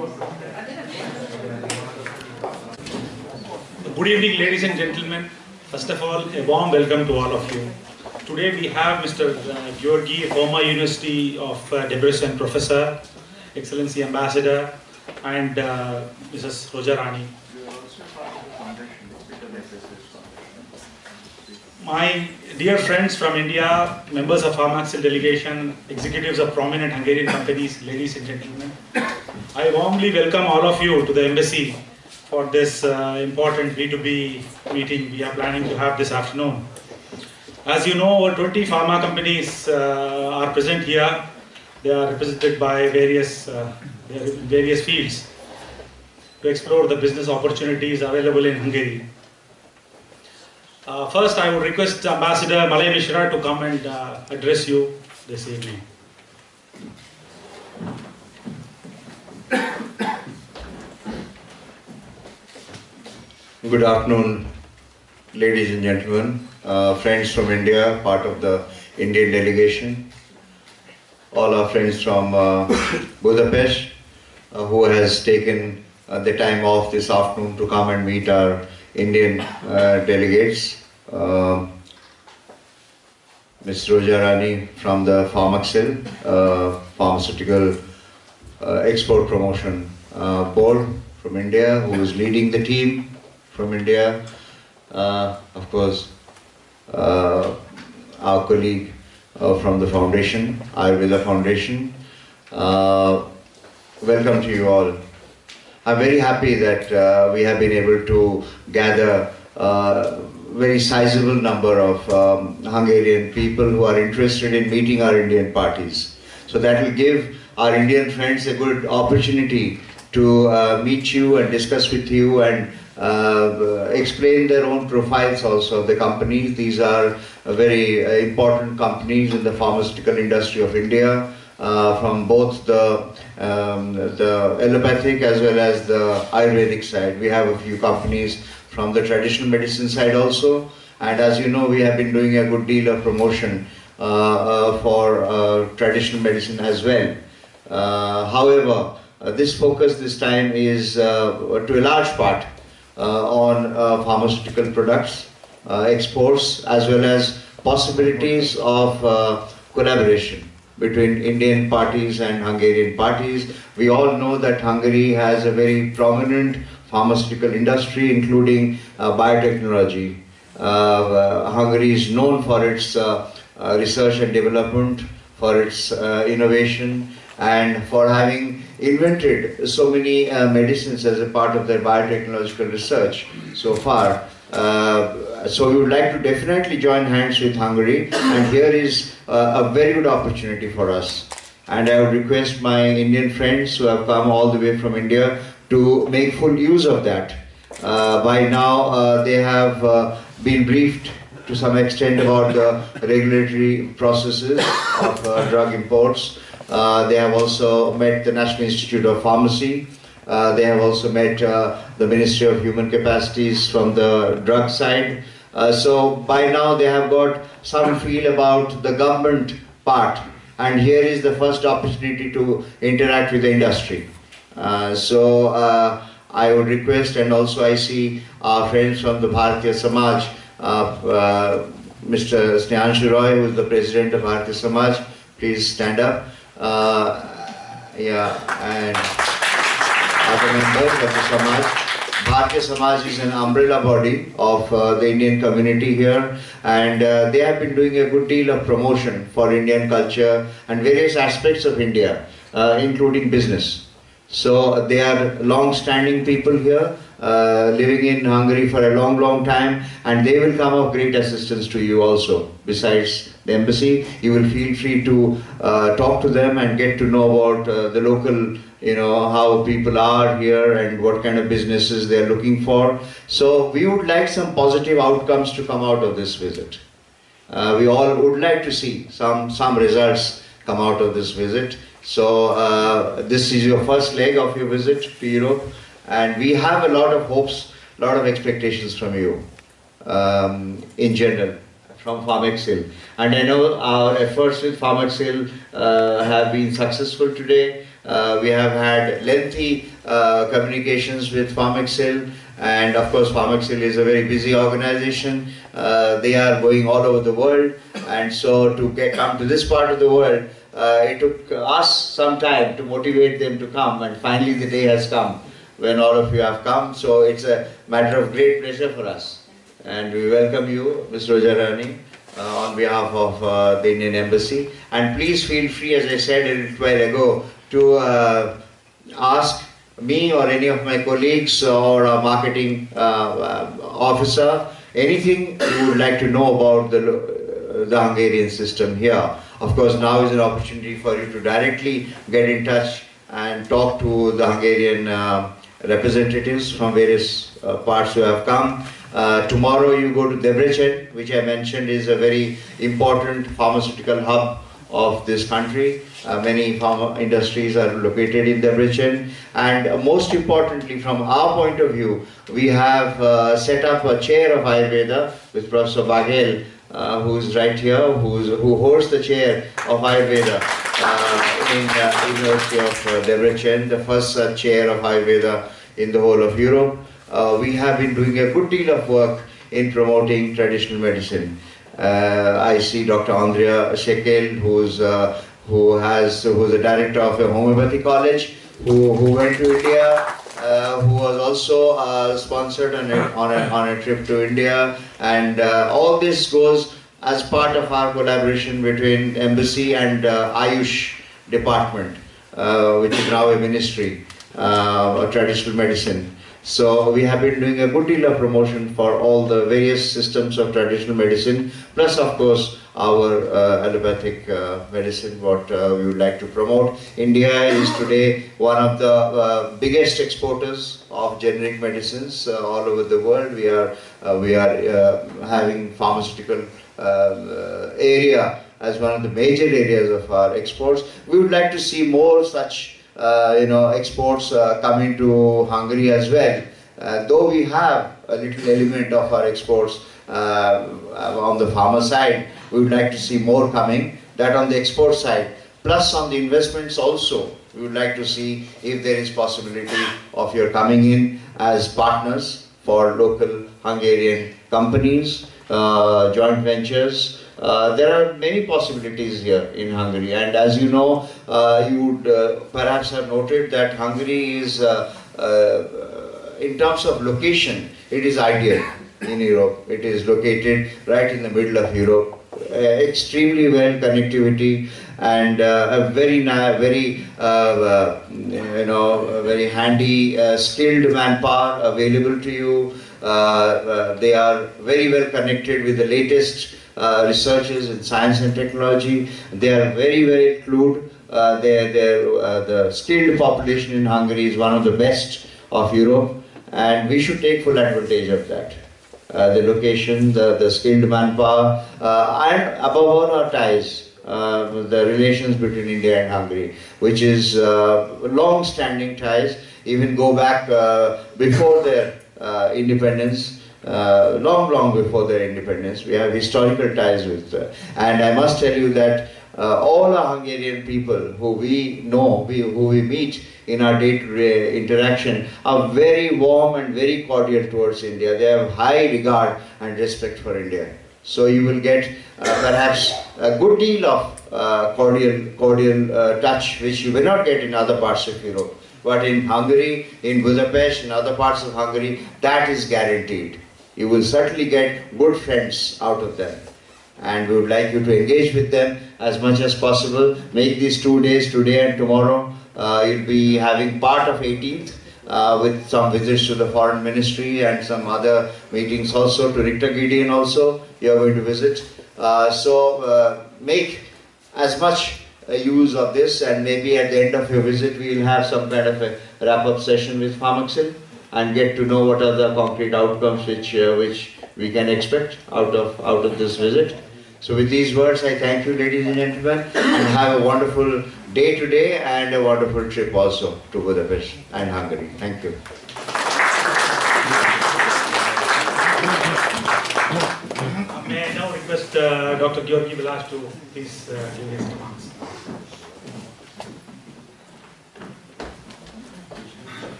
Good evening, ladies and gentlemen. First of all, a warm welcome to all of you. Today we have Mr. Georgi, former University of Debrecen professor, Excellency Ambassador, and Mrs. Rojarani. My dear friends from India, members of Pharmexcil delegation, executives of prominent Hungarian companies, ladies and gentlemen, I warmly welcome all of you to the embassy for this important B2B meeting we are planning to have this afternoon. As you know, over 20 pharma companies are present here. They are represented by various fields to explore the business opportunities available in Hungary. First, I would request Ambassador Malay Mishra to come and address you this evening. Good afternoon, ladies and gentlemen, friends from India, part of the Indian delegation, all our friends from Budapest, who has taken the time off this afternoon to come and meet our Indian delegates. Ms. Rojarani from the Pharmexcil, Pharmaceutical Export Promotion Board from India, who is leading the team from India. Of course, our colleague from the foundation, Ayurveda Foundation. Welcome to you all. I'm very happy that we have been able to gather very sizable number of Hungarian people who are interested in meeting our Indian parties. So that will give our Indian friends a good opportunity to meet you and discuss with you and explain their own profiles also of the companies. These are very important companies in the pharmaceutical industry of India, from both the allopathic as well as the Ayurvedic side. We have a few companies from the traditional medicine side also, and as you know, we have been doing a good deal of promotion for traditional medicine as well. However, this focus this time is to a large part on pharmaceutical products, exports, as well as possibilities of collaboration between Indian parties and Hungarian parties. We all know that Hungary has a very prominent pharmaceutical industry, including biotechnology. Hungary is known for its research and development, for its innovation, and for having invented so many medicines as a part of their biotechnological research so far. So we would like to definitely join hands with Hungary, and here is a very good opportunity for us. And I would request my Indian friends who have come all the way from India to make full use of that. By now they have been briefed to some extent about the regulatory processes of drug imports. They have also met the National Institute of Pharmacy. They have also met the Ministry of Human Capacities from the drug side. So by now they have got some feel about the government part, and here is the first opportunity to interact with the industry. I would request, and also I see our friends from the Bharatiya Samaj, Mr. Snehanshu Roy, who is the president of Bharatiya Samaj. Please stand up. And other members of the Samaj. Bharatiya Samaj is an umbrella body of the Indian community here, and they have been doing a good deal of promotion for Indian culture and various aspects of India, including business. So they are long-standing people here, living in Hungary for a long time, and they will come of great assistance to you also. Besides the embassy, you will feel free to talk to them and get to know about the local, how people are here and what kind of businesses they are looking for. So we would like some positive outcomes to come out of this visit. We all would like to see some results come out of this visit. So this is your first leg of your visit to Europe, and we have a lot of hopes, a lot of expectations from you in general, from Pharmexcil. And I know our efforts with Pharmexcil have been successful today. We have had lengthy communications with Pharmexcil, and of course Pharmexcil is a very busy organization. They are going all over the world, and so to come to this part of the world, it took us some time to motivate them to come, and finally the day has come when all of you have come. So it's a matter of great pleasure for us, and we welcome you, Ms. Roja Rani, on behalf of the Indian Embassy. And please feel free, as I said a little while ago, to ask me or any of my colleagues or a marketing officer anything you would like to know about the Hungarian system here. Of course, now is an opportunity for you to directly get in touch and talk to the Hungarian representatives from various parts who have come. Tomorrow you go to Debrecen, which I mentioned is a very important pharmaceutical hub of this country. Many pharma industries are located in Debrecen, and most importantly from our point of view, we have set up a chair of Ayurveda with Professor Bagel, who is right here, who holds the chair of Ayurveda in the University of Debrecen, the first chair of Ayurveda in the whole of Europe. We have been doing a good deal of work in promoting traditional medicine. I see Dr. Andrea Shekel, who's the director of a homeopathy college, who went to India, who was also sponsored on a trip to India, and all this goes as part of our collaboration between Embassy and Ayush Department, which is now a ministry of traditional medicine. So we have been doing a good deal of promotion for all the various systems of traditional medicine, plus of course our allopathic medicine, what we would like to promote. India is today one of the biggest exporters of generic medicines all over the world. We are having pharmaceutical area as one of the major areas of our exports. We would like to see more such exports coming to Hungary as well. Though we have a little element of our exports on the pharma side, we would like to see more coming. That on the export side, plus on the investments also, we would like to see if there is possibility of your coming in as partners for local Hungarian companies, joint ventures. There are many possibilities here in Hungary, and as you know, you would perhaps have noted that Hungary is, in terms of location, it is ideal in Europe. It is located right in the middle of Europe, extremely well connectivity, and a very handy, skilled manpower available to you. They are very well connected with the latest researches in science and technology. They are very clued. The skilled population in Hungary is one of the best of Europe, and we should take full advantage of that. The location, the skilled manpower, and above all our ties, the relations between India and Hungary, which is long-standing ties, even go back before their independence. Long before their independence, we have historical ties with them. And I must tell you that all our Hungarian people who we know, who we meet in our day-to-day interaction, are very warm and very cordial towards India. They have high regard and respect for India. So you will get perhaps a good deal of cordial touch, which you will not get in other parts of Europe. But in Hungary, in Budapest, in other parts of Hungary, that is guaranteed. You will certainly get good friends out of them. And we would like you to engage with them as much as possible. Make these 2 days, today and tomorrow. You'll be having part of 18th with some visits to the Foreign Ministry and some other meetings also, to Richter-Gedeon also you are going to visit. So make as much use of this, and maybe at the end of your visit we will have some kind of a wrap-up session with Pharmexcil and get to know what are the concrete outcomes which we can expect out of this visit. So with these words, I thank you, ladies and gentlemen, and have a wonderful day today and a wonderful trip also to Budapest and Hungary. Thank you. May I now request Dr. Georgi Vilas to please give his remarks.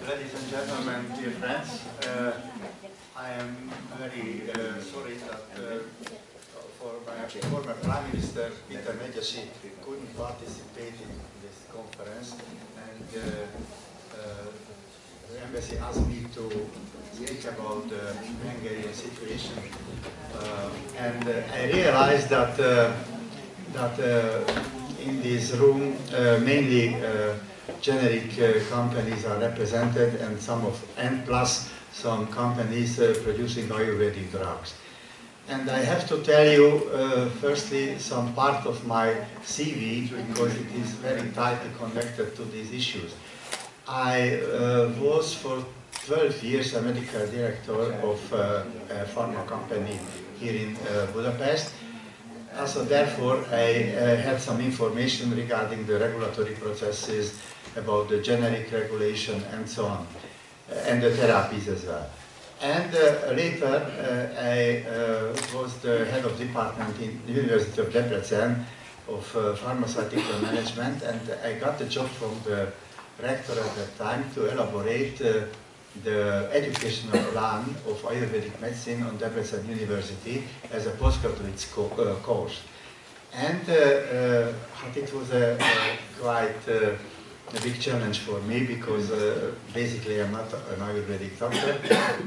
Ladies and gentlemen, dear friends, I am very sorry that for my former Prime Minister Peter Medjesi couldn't participate in this conference, and the embassy asked me to speak about the Hungarian situation, and I realized that in this room mainly generic companies are represented, and plus some companies producing Ayurvedic drugs. And I have to tell you, firstly, some part of my CV, because it is very tightly connected to these issues. I was for 12 years a medical director of a pharma company here in Budapest. So therefore, I had some information regarding the regulatory processes, about the generic regulation and so on, and the therapies as well. And later, I was the head of department in the University of Debrecen of pharmaceutical management, and I got the job from the rector at that time to elaborate the educational plan of Ayurvedic medicine on Debrecen University as a postgraduate course. And it was a quite a big challenge for me, because basically I'm not an Ayurvedic doctor,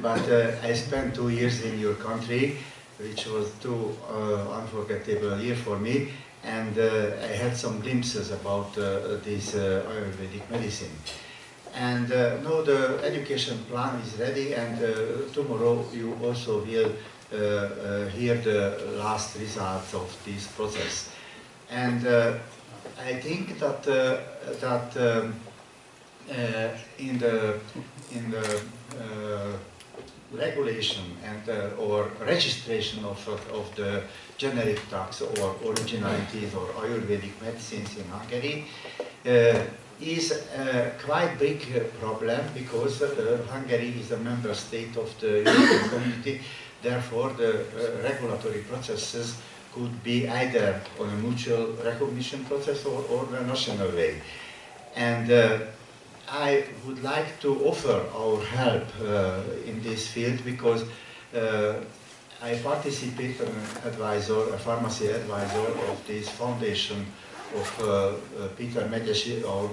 but I spent 2 years in your country, which was 2 unforgettable years for me, and I had some glimpses about this Ayurvedic medicine. And now the education plan is ready, and tomorrow you also will hear the last results of this process. And I think that in the regulation and or registration of the generic drugs or originalities or Ayurvedic medicines in Hungary is a quite big problem, because Hungary is a member state of the European Community. Therefore, the regulatory processes could be either on a mutual recognition process or a national way. And I would like to offer our help in this field, because I participate as an advisor, a pharmacy advisor of this foundation of Peter Medjesi, our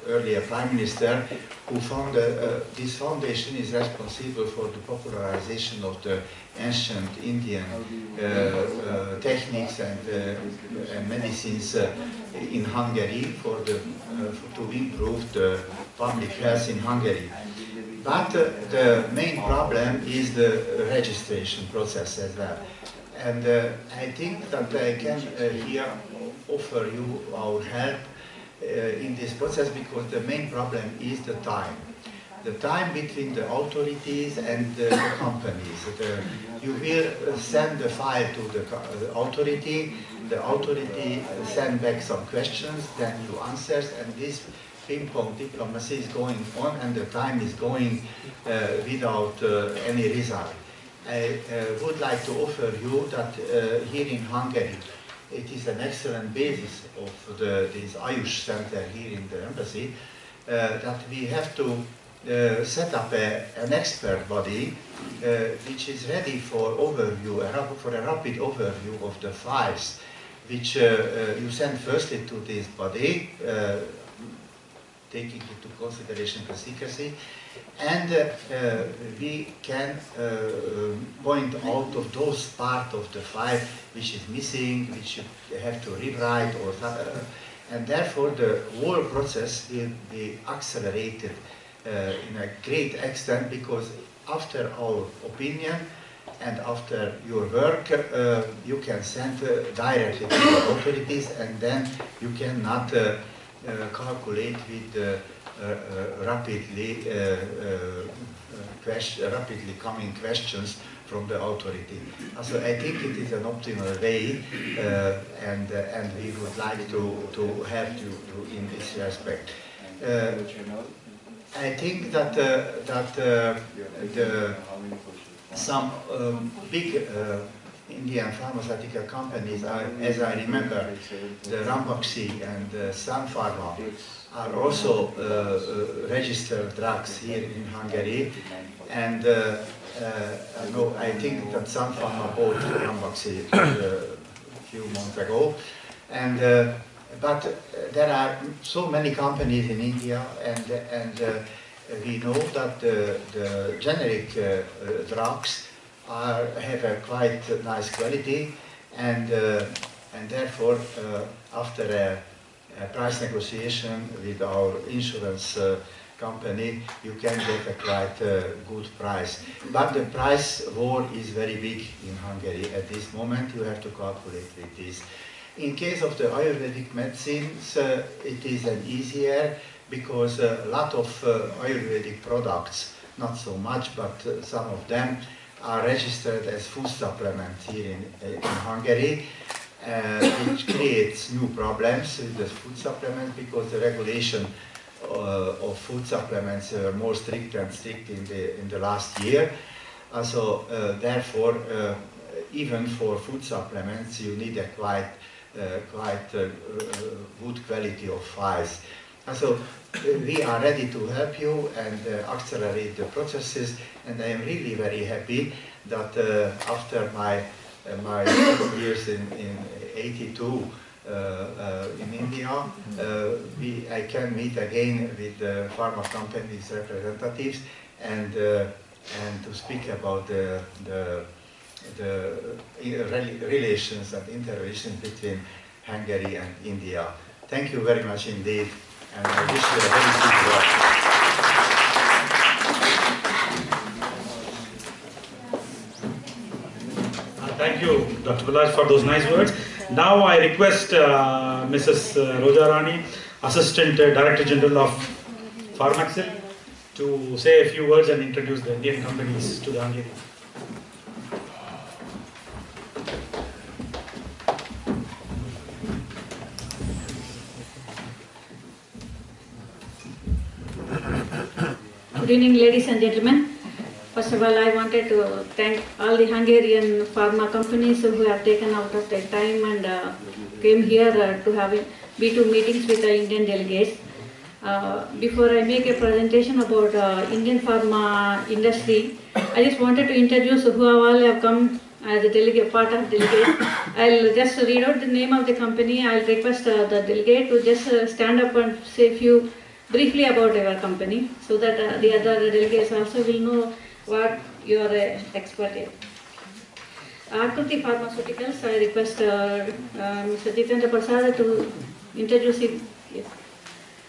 earlier Prime Minister, who founded this foundation is responsible for the popularization of the ancient Indian techniques and medicines in Hungary to improve the public health in Hungary. But the main problem is the registration process as well. And I think that I can here offer you our help in this process, because the main problem is the time. The time between the authorities and the companies. You will send the file to the authority send back some questions, then you answer, and this ping-pong diplomacy is going on, and the time is going without any result. I would like to offer you that here in Hungary, it is an excellent basis of this Ayush center here in the embassy, that we have to set up an expert body which is ready for overview, for a rapid overview of the files, which you send firstly to this body, taking into consideration the secrecy, and we can point out of those parts of the file which is missing, which you have to rewrite, or and therefore the whole process will be accelerated in a great extent, because after our opinion and after your work, you can send directly to the authorities, and then you cannot calculate with rapidly coming questions from the authority. So I think it is an optimal way, and we would like to help you in this respect. I think that some big Indian pharmaceutical companies are, as I remember, the Pharmexcil and Sun Pharma are also registered drugs here in Hungary, and no, I think that Sun Pharma bought Pharmexcil a few months ago, and but there are so many companies in India, and we know that the generic drugs have a quite nice quality, and therefore after a price negotiation with our insurance company, you can get a quite good price. But the price war is very big in Hungary at this moment. You have to calculate with this. In case of the Ayurvedic medicines, it is an easier, because a lot of Ayurvedic products, not so much, but some of them are registered as food supplements here in Hungary, which creates new problems with the food supplements, because the regulation of food supplements are more strict and strict in the last year. So therefore, even for food supplements, you need a quite good quality of files. So we are ready to help you and accelerate the processes, and I am really very happy that after my years in 82 in India, I can meet again with the pharma companies representatives and to speak about the relations and interrelations between Hungary and India. Thank you very much indeed, and I wish you a very good work. Thank you, Dr. Balaj, for those nice words. Now I request Mrs. Roja Rani, Assistant Director General of Pharmexcil, to say a few words and introduce the Indian companies to the Hungarian. Good evening, ladies and gentlemen. First of all, I wanted to thank all the Hungarian pharma companies who have taken out of their time and came here to have B2 meetings with the Indian delegates. Before I make a presentation about Indian pharma industry, I just wanted to introduce who all have come as a delegate, part of delegate. I'll just read out the name of the company. I'll request the delegate to just stand up and say a few briefly about our company, so that the other delegates also will know what you are expert in. Akriti Pharmaceuticals, I request Mr. Jitendra Prasad to introduce him. Yes.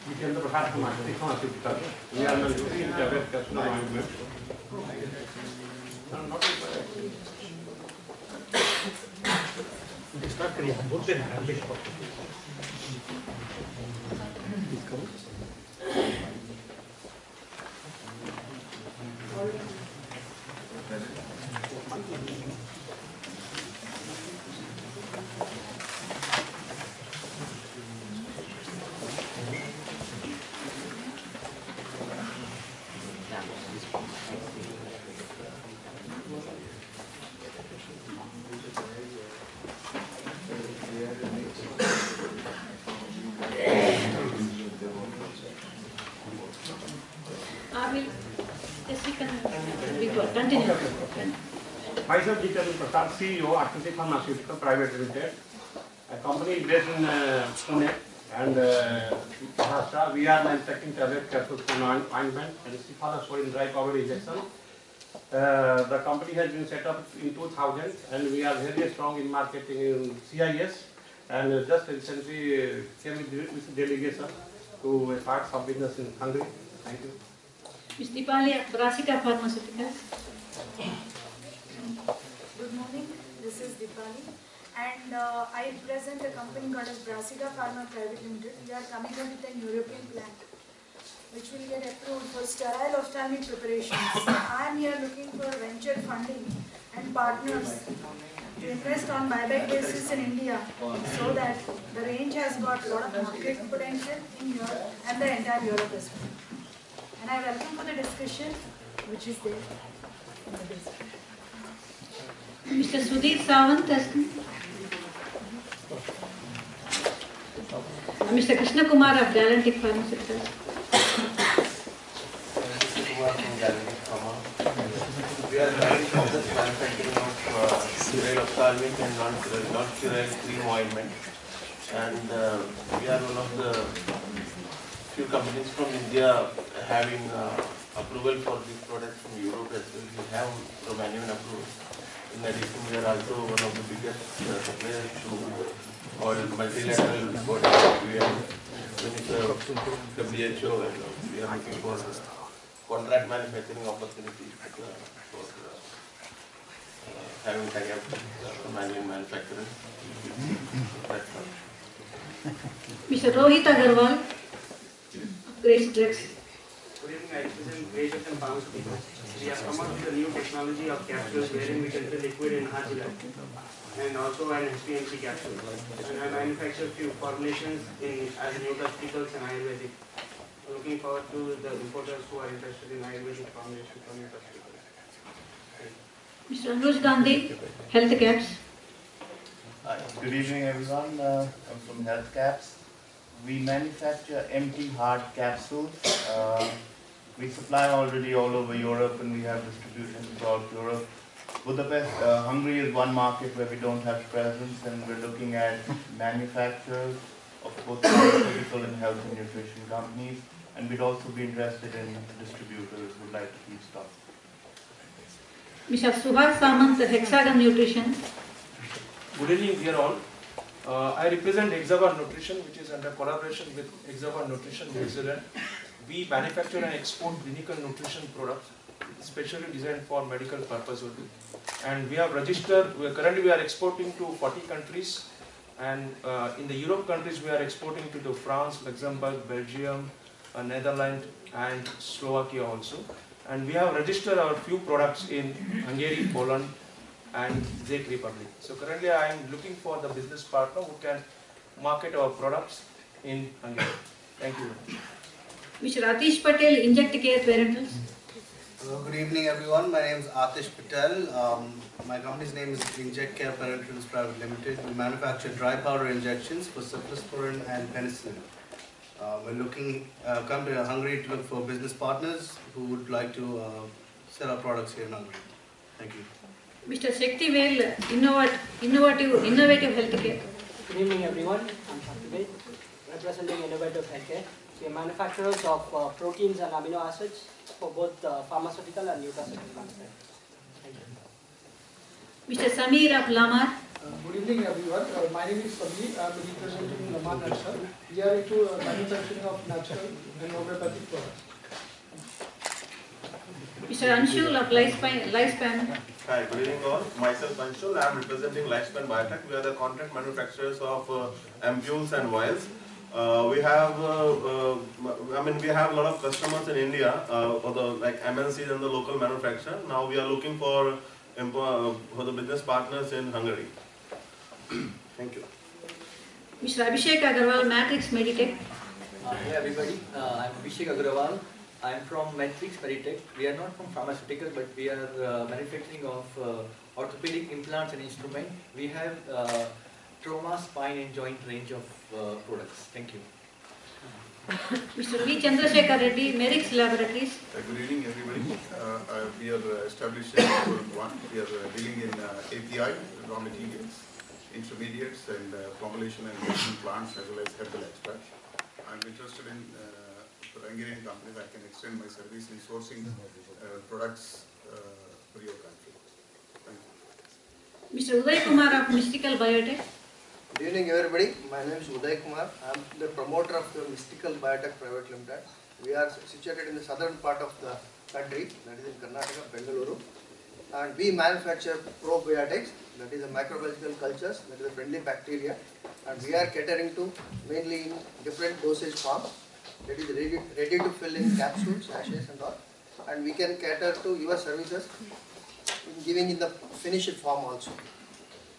Jitendra Prasad from Pharmaceuticals. We are manufacturing tablet capsule ointment. Myself, Richter-Gedeon Prasad, CEO, Akriti Pharmaceutical Private Limited. A company based in Pune and Maharashtra. We are manufacturing tablet capsules and ointment and cephalosporin dry powder injection. The company has been set up in 2000 and we are very strong in marketing in CIS, and just recently came with delegation to start some business in Hungary. Thank you. Ms. Dipali, Brasica Pharmaceuticals. Good morning, this is Dipali, and I represent a company called as Brasica Pharma Private Limited. We are coming up with an European plant which will get approved for sterile ophthalmic preparations. I am here looking for venture funding and partners to invest on buyback basis in India, so that the range has got a lot of market potential in Europe and the entire Europe as well. And I welcome for the discussion which is there in the business. Mr. Sudhir Sawant has come. Mr. Krishna Kumar of Galantic Pharmaceuticals. We are running focused manufacturing of sterile ophthalmic and non-sterile cream ointment, and we are one of the few companies from India having approval for these products from Europe as well. We have Romanian approval. In addition, we are also one of the biggest suppliers to all multilateral bodies. We are WHO, and we are looking for contract manufacturing opportunities for having tie-up with Romanian manufacturers. Mr. Rohit Agarwal, Grace Drugs. Good evening, I represent Richter-Gedeon Pharmaceuticals. We have come up with a new technology of capsules wherein we can fill liquid in Hajdú and also an HPMC capsule. And I manufacture few formulations as nutraceuticals and Ayurvedic. Looking forward to the importers who are interested in Ayurvedic formulations from nutraceuticals. Mr. Anuj Gandhi, Health Caps. Hi, good evening everyone. I'm from Health Caps. We manufacture empty hard capsules. We supply already all over Europe and we have distribution throughout Europe. Budapest, Hungary is one market where we don't have presence, and we're looking at manufacturers of both pharmaceutical and health and nutrition companies, and we'd also be interested in distributors who would like to keep stock. Mr. Suhas Samant, Hexagon Nutrition. Good evening, dear all. I represent Hexagon Nutrition, which is under collaboration with Hexagon Nutrition New Zealand. We manufacture and export clinical nutrition products, specially designed for medical purpose only. And we have registered, currently we are exporting to 40 countries, and in the Europe countries we are exporting to France, Luxembourg, Belgium, Netherlands and Slovakia also. And we have registered our few products in Hungary, Poland and Czech Republic. So currently I am looking for the business partner who can market our products in Hungary. Thank you. Mr. Atish Patel, Inject Care Parentals. Good evening everyone, my name is Atish Patel. My company's name is Inject Care Parentals Private Limited. We manufacture dry powder injections for cephalosporin and penicillin. We're come to Hungary to look for business partners who would like to sell our products here in Hungary. Thank you. Mr. Shakti Vel, Innovative Healthcare. Good evening everyone, I'm Shakti Vel, representing Innovative Healthcare. We are manufacturers of proteins and amino acids for both pharmaceutical and nutraceutical manufacturing. Thank you. Mr. Samir of Lamar. Good evening everyone. My name is Samir. I am representing Lamar Natural. We are into manufacturing of natural and homeopathic products. Mr. Anshul of Lifespan. Hi, good evening all. Myself Anshul, I am representing Lifespan Biotech. We are the contract manufacturers of ampules and vials. We have a lot of customers in India for the MNCs and the local manufacturer. Now we are looking for the business partners in Hungary. Thank you. Mr. Abhishek Agarwal, Matrix Meditech. Hey everybody, I'm Abhishek Agrawal. I'm from Matrix Meditech. We are not from pharmaceutical, but we are manufacturing of orthopedic implants and instruments. We have trauma, spine and joint range of products. Thank you. Mr. V. Chandrasekhar Reddy, Merix Laboratories. Good evening everybody. We are establishing we are dealing in API, raw materials, intermediates and formulation and treatment plants as well as herbal extracts. I'm interested in for Hungarian companies. I can extend my service in sourcing products for your country. Thank you. Mr. Uday Kumar of Mystical Biotech. Good evening everybody. My name is Uday Kumar. I am the promoter of the Mystical Biotech Private Limited. We are situated in the southern part of the country, that is in Karnataka, Bengaluru. And we manufacture probiotics, that is the microbiological cultures, that is the friendly bacteria. And we are catering to mainly in different dosage forms, that is ready to fill in capsules, sachets and all. And we can cater to your services in giving in the finished form also.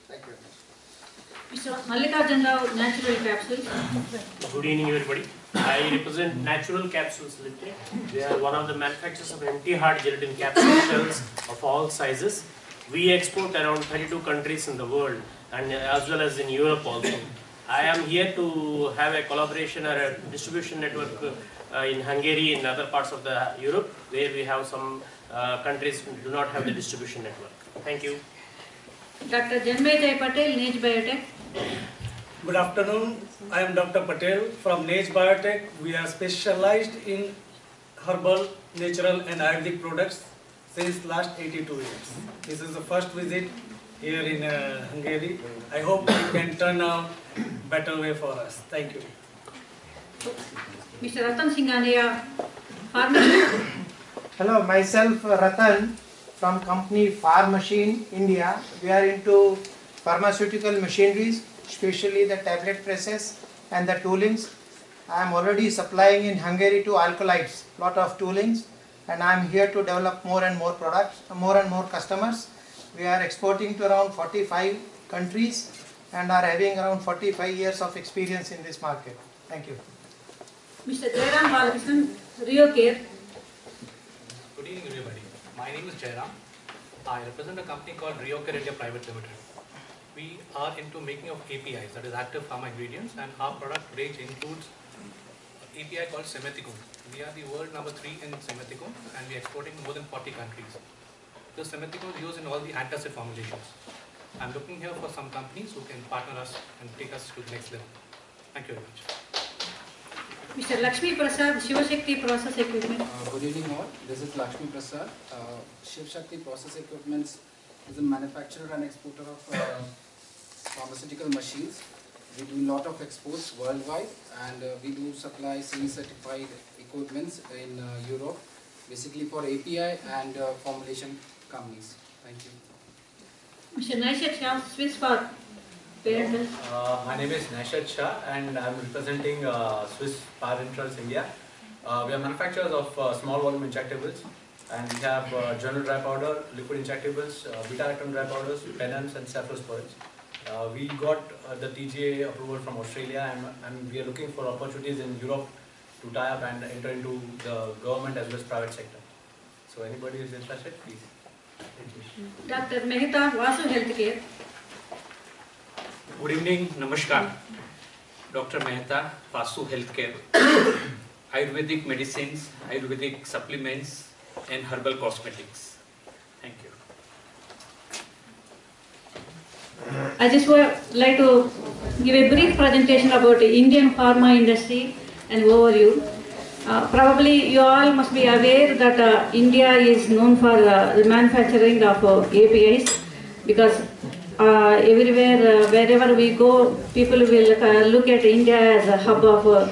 Thank you. Mr. Mallikarjun Rao, Natural Capsules. Good evening everybody. I represent Natural Capsules Limited. We are one of the manufacturers of empty hard gelatin capsule shells of all sizes. We export around 32 countries in the world and as well as in Europe also. I am here to have a collaboration or a distribution network in Hungary and other parts of the Europe where we have some countries who do not have the distribution network. Thank you. Dr. Janmay Patel, Nage Biotech. Good afternoon. I am Dr. Patel from Nage Biotech. We are specialized in herbal, natural and Ayurvedic products since last 82 years. This is the first visit here in Hungary. I hope it can turn out better way for us. Thank you. Mr. Ratan Singhania, Pharmexcil. Hello, myself Ratan from company Pharmexcil, India. We are into pharmaceutical machineries, especially the tablet presses and the toolings. I am already supplying in Hungary to alkaloids, lot of toolings, and I am here to develop more and more products, more and more customers. We are exporting to around 45 countries and are having around 45 years of experience in this market. Thank you. Mr. Jairam Balakrishnan, Rio Care. Good evening everybody. My name is Jairam. I represent a company called Richter-Gedeon India Private Limited. We are into making of APIs, that is active pharma ingredients, and our product range includes API called Semethicum. We are the world number 3 in Semethicum and we are exporting more than 40 countries. The Semethicum is used in all the antacid formulations. I am looking here for some companies who can partner us and take us to the next level. Thank you very much. Mr. Lakshmi Prasad, Shivashakti Process Equipment. Good evening all. This is Lakshmi Prasad. Shivashakti Process Equipments is a manufacturer and exporter of pharmaceutical machines. We do a lot of exports worldwide and we do supply CE certified equipments in Europe, basically for API and formulation companies. Thank you. Mr. Naishat Shah, Swiss Pharma. My name is Naishat Shah and I am representing Swiss Parenterals India. We are manufacturers of small volume injectables and we have general dry powder, liquid injectables, beta-lactam dry powders, penance and cephalosporins. We got the TGA approval from Australia and we are looking for opportunities in Europe to tie up and enter into the government as well as private sector. So anybody is interested, please. Thank you. Dr. Mehta, Vasu Healthcare. Good evening, Namaskar. Dr. Mehta, Vasu Healthcare. Ayurvedic medicines, Ayurvedic supplements and herbal cosmetics. Thank you. I just would like to give a brief presentation about the Indian pharma industry and overview. Probably you all must be aware that India is known for the manufacturing of APIs because everywhere, wherever we go, people will look at India as a hub of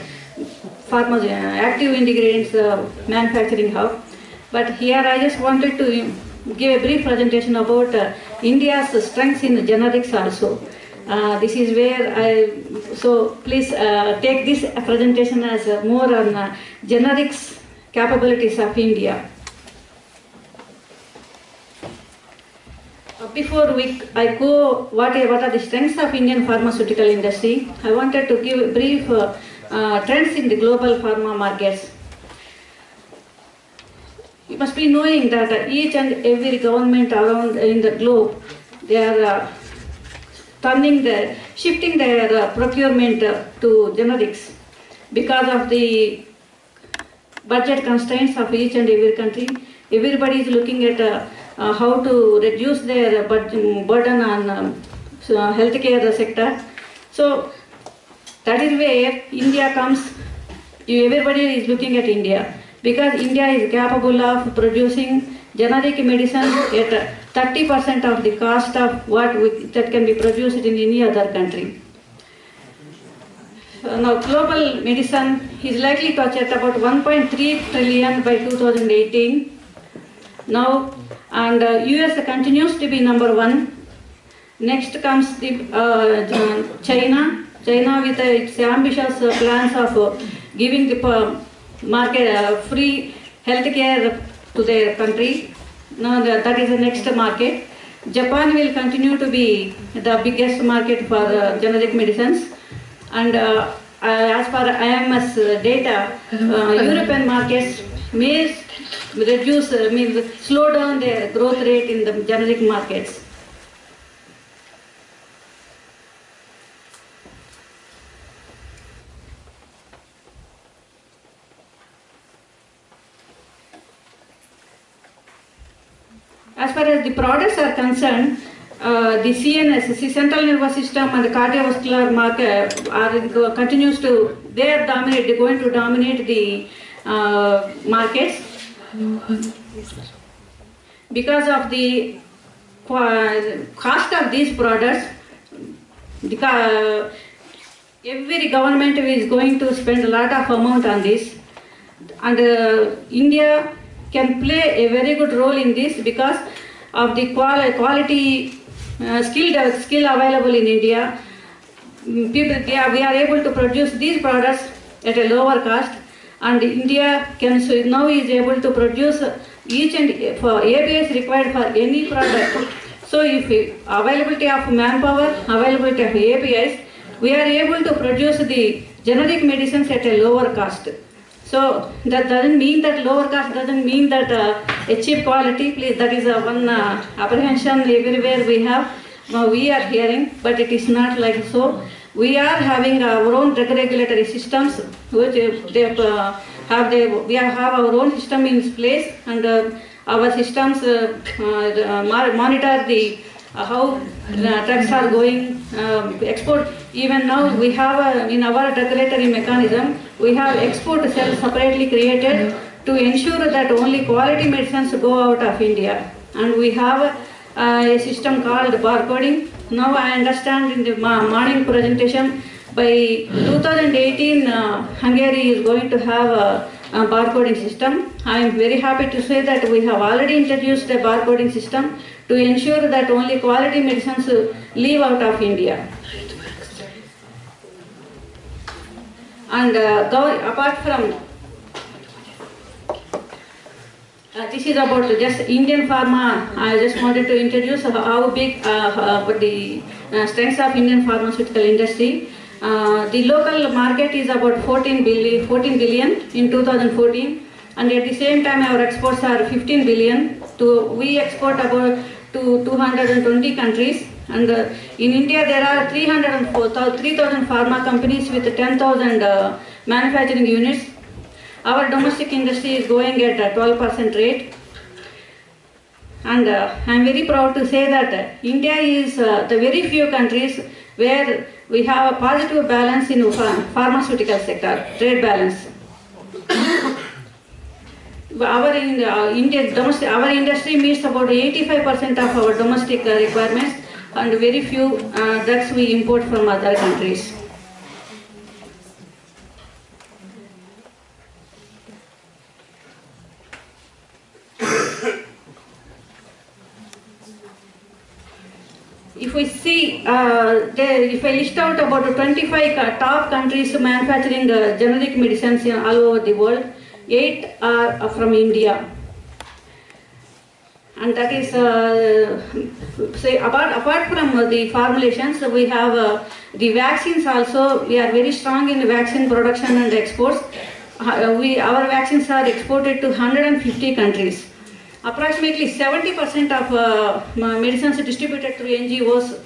active ingredients manufacturing hub. But here I just wanted to give a brief presentation about India's strengths in generics also. This is where so please take this presentation as more on generics capabilities of India. Before I go, what are the strengths of Indian pharmaceutical industry, I wanted to give a brief trends in the global pharma markets. You must be knowing that each and every government around in the globe, they are shifting their procurement to generics because of the budget constraints of each and every country. Everybody is looking at how to reduce their burden on healthcare sector. So that is where India comes. Everybody is looking at India because India is capable of producing generic medicine at 30% of the cost of that can be produced in any other country. Now global medicine is likely to touch at about 1.3 trillion by 2018. Now, and US continues to be number 1. Next comes the China with its ambitious plans of giving the market free healthcare to their country. Now that is the next market. Japan will continue to be the biggest market for generic medicines, and as per IMS data, European markets may reduce, slow down their growth rate in the generic markets. As far as the products are concerned, the CNS, the central nervous system and the cardiovascular market continues to, they are dominate, they're going to dominate the markets because of the cost of these products. Every government is going to spend a lot of amount on this, and India can play a very good role in this because of the quality skill available in India. We are able to produce these products at a lower cost, and India now is able to produce each and for APIs required for any product. So if availability of manpower, availability of APIs, we are able to produce the generic medicines at a lower cost. So that doesn't mean that lower cost doesn't mean that a cheap quality. Please, that is one apprehension everywhere we are hearing, but it is not like so. We are having our own drug regulatory systems, which we have our own system in place, and our systems monitor the how drugs are going export. Even now we have in our regulatory mechanism, we have export cells separately created to ensure that only quality medicines go out of India. And we have a system called barcoding. Now I understand in the morning presentation, by 2018 Hungary is going to have a barcoding system. I am very happy to say that we have already introduced a barcoding system to ensure that only quality medicines leave out of India. And apart from this is about just Indian pharma. I just wanted to introduce how big the strengths of Indian pharmaceutical industry. The local market is about 14 billion in 2014, and at the same time our exports are 15 billion. We export about to 220 countries, and in India there are 3,000 pharma companies with 10,000 manufacturing units. Our domestic industry is going at a 12% rate, and I am very proud to say that India is the very few countries where we have a positive balance in pharmaceutical sector, trade balance. Our industry meets about 85% of our domestic requirements, and very few drugs we import from other countries. If we see, if I list out about 25 top countries manufacturing generic medicines all over the world, 8 are from India. And that is, apart from the formulations, we have the vaccines also. We are very strong in vaccine production and exports. Our vaccines are exported to 150 countries. Approximately 70% of medicines distributed through NGOs,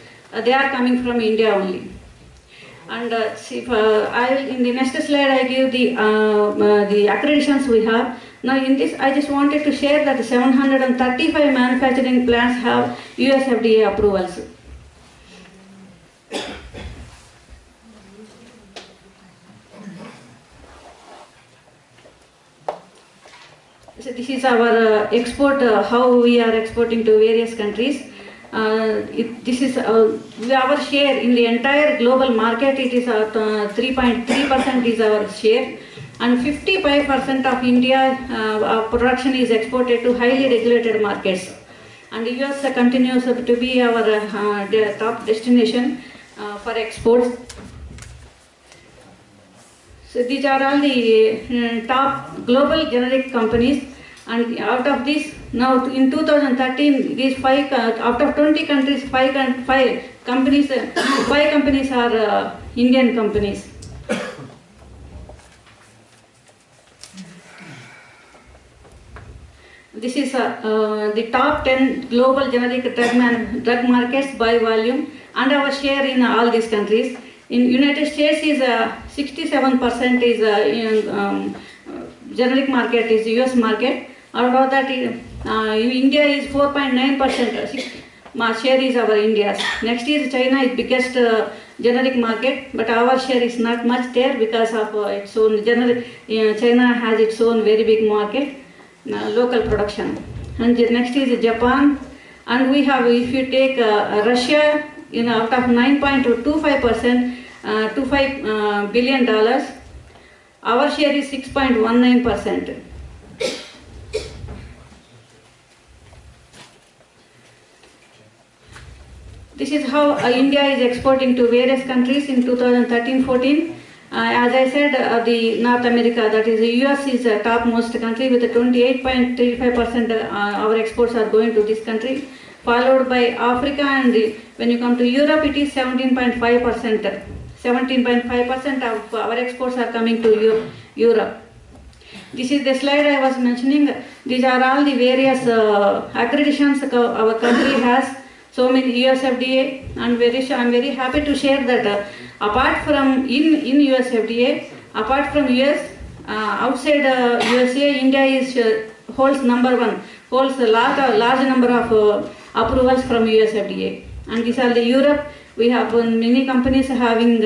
they are coming from India only. And in the next slide I give the accreditations we have. Now in this I just wanted to share that 735 manufacturing plants have US FDA approvals. So this is our export, how we are exporting to various countries. This is our share in the entire global market. It is 3.3% is our share, and 55% of India production is exported to highly regulated markets. And the US continues to be our top destination for exports. So these are all the top global generic companies, and out of this, now in 2013, these 5 out of 20 countries, 5 companies are Indian companies. This is the top 10 global generic drug markets by volume and our share in all these countries. In United States is 67% is generic market is US market. Out of that, India is 4.9%. Share is our India's. Next is China is biggest generic market, but our share is not much there because of its own generic. China has its own very big market, local production. And the next is Japan, and we have, if you take Russia, out of 9.25%, $25 billion, our share is 6.19%. This is how India is exporting to various countries in 2013-14. As I said, the North America, that is the US, is a topmost country with 28.35%. Our exports are going to this country, followed by Africa, and when you come to Europe, it is 17.5%. 17.5% of our exports are coming to Europe. This is the slide I was mentioning. These are all the various accreditations our country has. So many US FDA, and I'm very happy to share that apart from in US FDA, apart from US, outside USA, India holds number one, holds a large number of approvals from US FDA. And these are the Europe. We have many companies having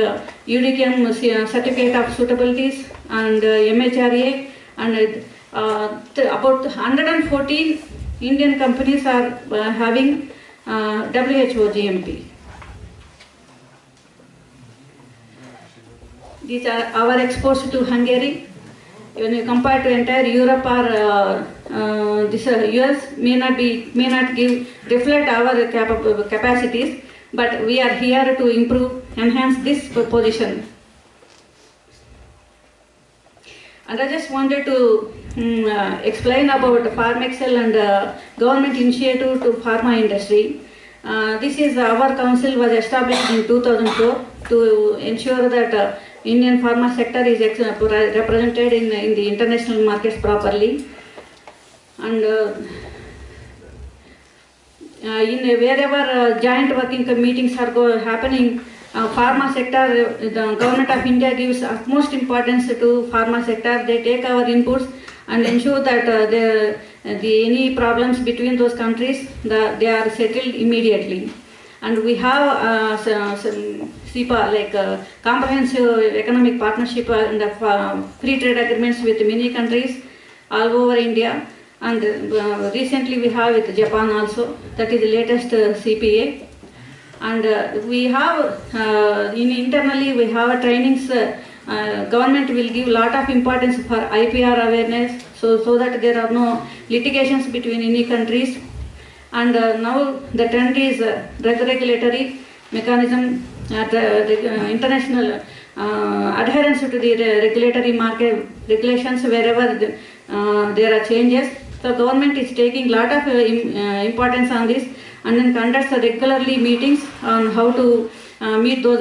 UDCM certificate of suitabilities and MHRA, and about 114 Indian companies are having WHO GMP. These are our exports to Hungary. When you compare to entire Europe or this US, may not reflect our capacities, but we are here to improve, enhance this position. And I just wanted to explain about Pharmexcil and government initiative to pharma industry. This is our council was established in 2004 to ensure that Indian pharma sector is represented in the international markets properly. And wherever joint working meetings are happening, pharma sector, the government of India gives utmost importance to pharma sector. They take our inputs and ensure that any problems between those countries, they are settled immediately. And we have some CEPA, like comprehensive economic partnership and free trade agreements with many countries all over India. And recently we have with Japan also, that is the latest CPA. And we have, internally we have trainings, government will give lot of importance for IPR awareness, so that there are no litigations between any countries. And now the trend is regulatory mechanism, international adherence to the regulatory market regulations wherever there are changes. So government is taking lot of importance on this, and then conducts regularly meetings on how to meet those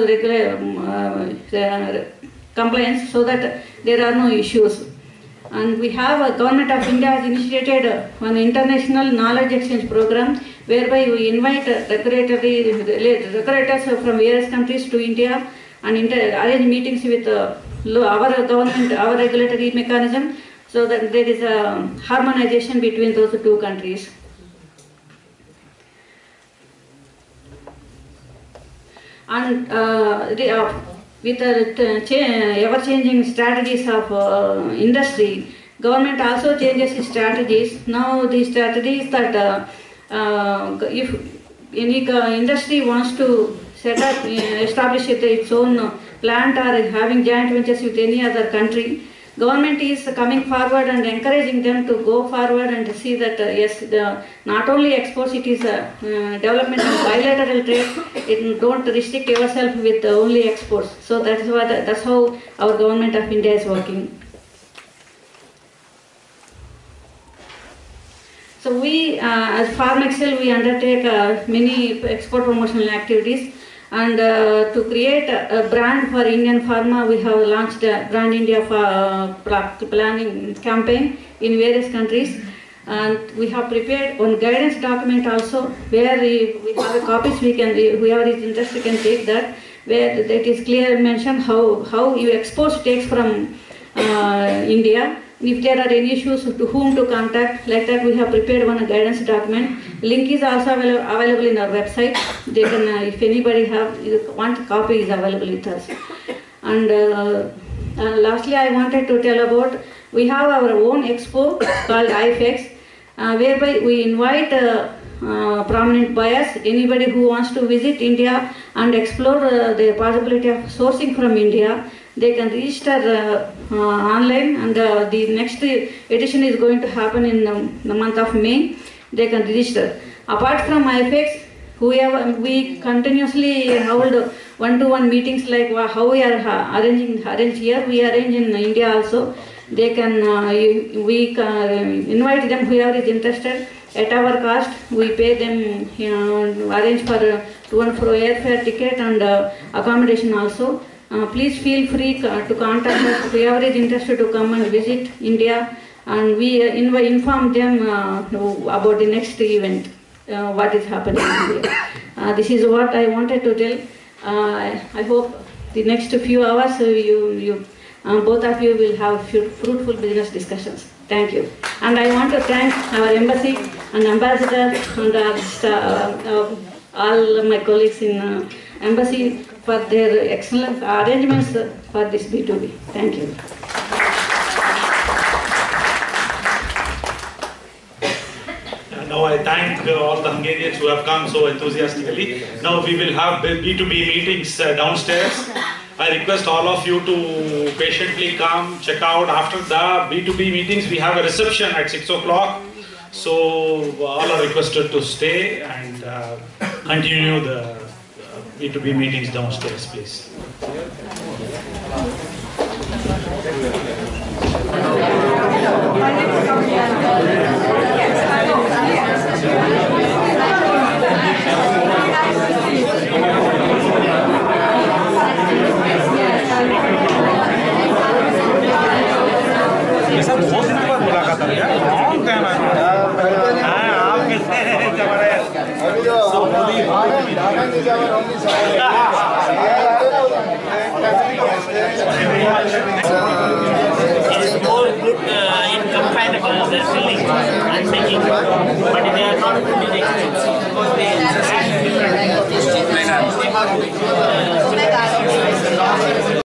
compliance so that there are no issues. And we have a government of India has initiated an international knowledge exchange program whereby we invite regulators from various countries to India and arrange meetings with our government, our regulatory mechanism, so that there is a harmonization between those two countries. And with the ever-changing strategies of industry, government also changes its strategies. Now the strategies that if any industry wants to set up, establish its own plant or having joint ventures with any other country, government is coming forward and encouraging them to go forward and see that yes, not only exports, it is development and bilateral trade. It don't restrict yourself with only exports. So that's how our government of India is working. So we, as Pharmexcil, we undertake many export promotional activities. And to create a brand for Indian pharma, we have launched a Brand India planning campaign in various countries. And we have prepared one guidance document also, where we have a copies, whoever is interested can take that, where that is clear mentioned how you export takes from India. If there are any issues, to whom to contact, like that we have prepared one guidance document. Link is also available in our website. They can, if anybody want a copy, is available with us. And lastly, I wanted to tell about, we have our own expo called IFEX, whereby we invite prominent buyers, anybody who wants to visit India and explore the possibility of sourcing from India. They can register online, and the next edition is going to happen in the month of May. They can register. Apart from IFEX, we continuously hold one-to-one meetings, like how we are arrange here. We arrange in India also. They can, we can invite them, whoever is interested. At our cost, we pay them, arrange for to and fro airfare ticket and accommodation also. Please feel free to contact us, whoever is interested to come and visit India, and we inform them about the next event, what is happening in India. This is what I wanted to tell. I hope the next few hours both of you will have fruitful business discussions. Thank you. And I want to thank our embassy and ambassador and all my colleagues in embassy for their excellent arrangements for this B2B. Thank you. Now I thank all the Hungarians who have come so enthusiastically. Now we will have B2B meetings downstairs. I request all of you to patiently come, check out. After the B2B meetings, we have a reception at 6 o'clock. So all are requested to stay and continue the B2B meetings downstairs, please. बहुत दिन बाद मुलाकात हो गया कौन कहना है आपके It is more good incompatible the selling and making, but they are not good in experience because they have different